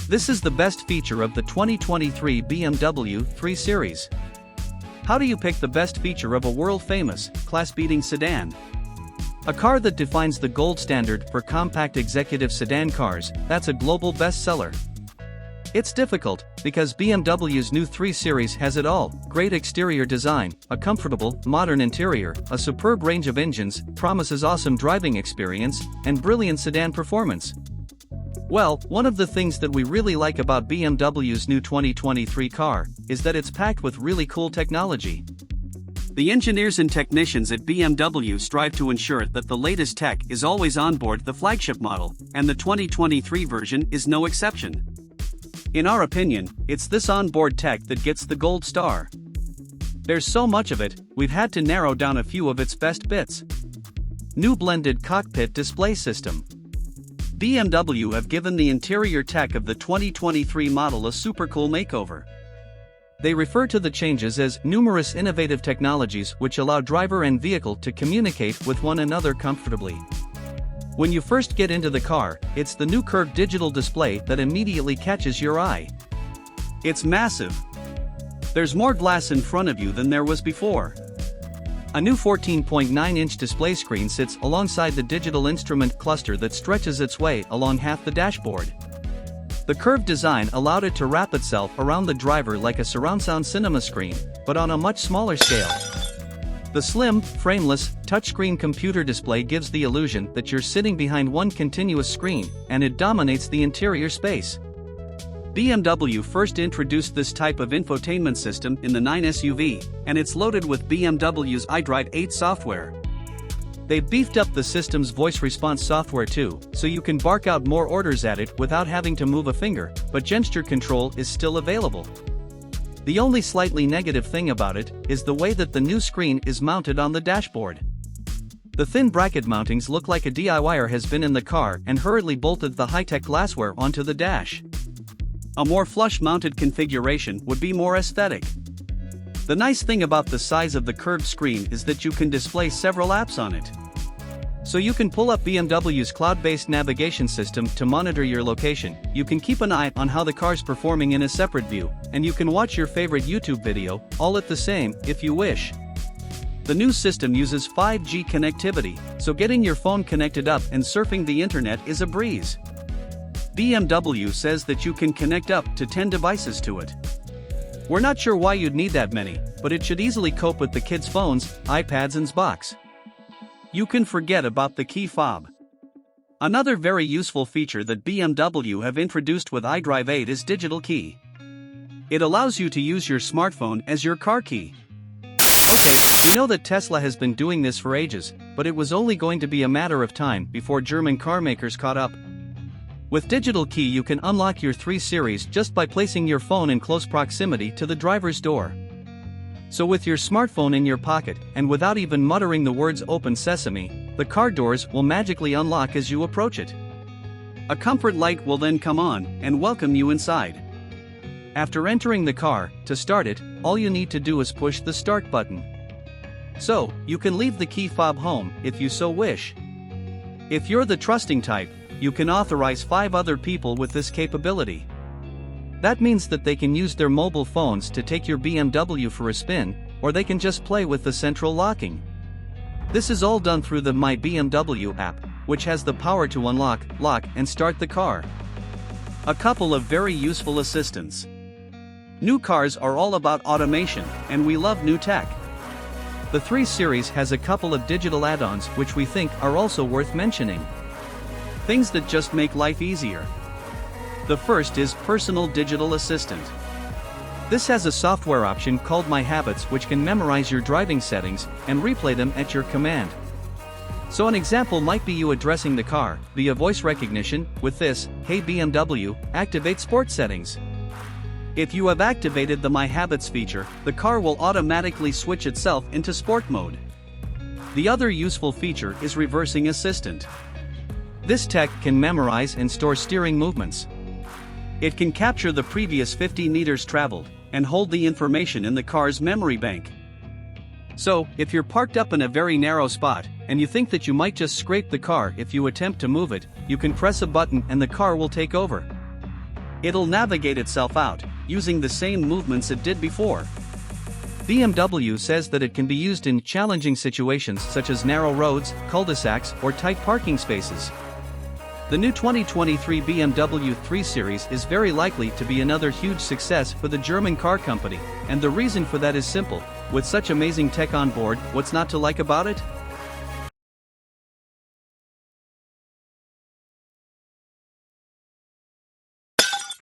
This is the best feature of the 2023 BMW 3 Series. How do you pick the best feature of a world-famous, class-beating sedan? A car that defines the gold standard for compact executive sedan cars, that's a global bestseller. It's difficult, because BMW's new 3 Series has it all: great exterior design, a comfortable, modern interior, a superb range of engines, promises awesome driving experience, and brilliant sedan performance. Well, one of the things that we really like about BMW's new 2023 car is that it's packed with really cool technology. The engineers and technicians at BMW strive to ensure that the latest tech is always on board the flagship model, and the 2023 version is no exception. In our opinion, it's this onboard tech that gets the gold star. There's so much of it, we've had to narrow down a few of its best bits. New blended cockpit display system. BMW have given the interior tech of the 2023 model a super cool makeover. They refer to the changes as numerous innovative technologies which allow driver and vehicle to communicate with one another comfortably. When you first get into the car, it's the new curved digital display that immediately catches your eye. It's massive. There's more glass in front of you than there was before. A new 14.9-inch display screen sits alongside the digital instrument cluster that stretches its way along half the dashboard. The curved design allowed it to wrap itself around the driver like a surround sound cinema screen, but on a much smaller scale. The slim, frameless, touchscreen computer display gives the illusion that you're sitting behind one continuous screen, and it dominates the interior space. BMW first introduced this type of infotainment system in the 9 SUV, and it's loaded with BMW's iDrive 8 software. They've beefed up the system's voice response software too, so you can bark out more orders at it without having to move a finger, but gesture control is still available. The only slightly negative thing about it is the way that the new screen is mounted on the dashboard. The thin bracket mountings look like a DIYer has been in the car and hurriedly bolted the high-tech glassware onto the dash. A more flush-mounted configuration would be more aesthetic. The nice thing about the size of the curved screen is that you can display several apps on it. So you can pull up BMW's cloud-based navigation system to monitor your location, you can keep an eye on how the car's performing in a separate view, and you can watch your favorite YouTube video, all at the same, if you wish. The new system uses 5G connectivity, so getting your phone connected up and surfing the internet is a breeze. BMW says that you can connect up to 10 devices to it. We're not sure why you'd need that many, but it should easily cope with the kids' phones, iPads and Xbox. You can forget about the key fob. Another very useful feature that BMW have introduced with iDrive 8 is digital key. It allows you to use your smartphone as your car key. Okay, we know that Tesla has been doing this for ages, but it was only going to be a matter of time before German car makers caught up. With digital key you can unlock your 3 Series just by placing your phone in close proximity to the driver's door. So with your smartphone in your pocket, and without even muttering the words "Open Sesame," the car doors will magically unlock as you approach it. A comfort light will then come on and welcome you inside. After entering the car, to start it, all you need to do is push the start button. So, you can leave the key fob home if you so wish. If you're the trusting type, you can authorize 5 other people with this capability. That means that they can use their mobile phones to take your BMW for a spin, or they can just play with the central locking. This is all done through the My BMW app, which has the power to unlock, lock, and start the car. A couple of very useful assistants. New cars are all about automation, and we love new tech. The 3 Series has a couple of digital add-ons which we think are also worth mentioning. Things that just make life easier. The first is Personal Digital Assistant. This has a software option called My Habits which can memorize your driving settings and replay them at your command. So an example might be you addressing the car via voice recognition with this, "Hey BMW, activate sport settings." If you have activated the My Habits feature, the car will automatically switch itself into sport mode. The other useful feature is Reversing Assistant. This tech can memorize and store steering movements. It can capture the previous 50 meters traveled and hold the information in the car's memory bank. So, if you're parked up in a very narrow spot, and you think that you might just scrape the car if you attempt to move it, you can press a button and the car will take over. It'll navigate itself out, using the same movements it did before. BMW says that it can be used in challenging situations such as narrow roads, cul-de-sacs, or tight parking spaces. The new 2023 BMW 3 Series is very likely to be another huge success for the German car company, and the reason for that is simple: with such amazing tech on board, what's not to like about it?